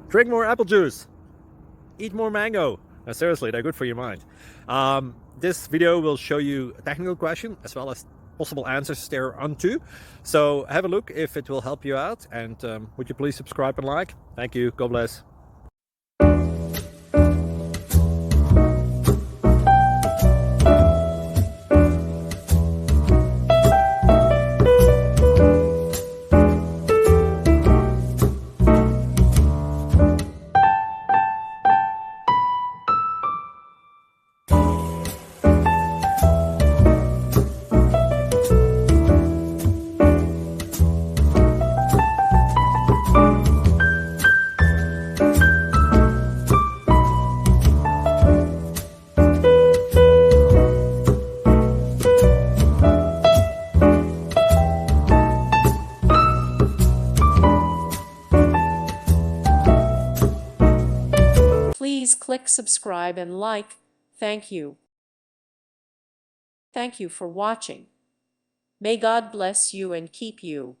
Drink more apple juice. Eat more mango. No, seriously, they're good for your mind. This video will show you a technical question as well as possible answers thereunto. So have a look if it will help you out, and would you please subscribe and like? Thank you. God bless. Please click subscribe and like. Thank you. Thank you for watching. May God bless you and keep you.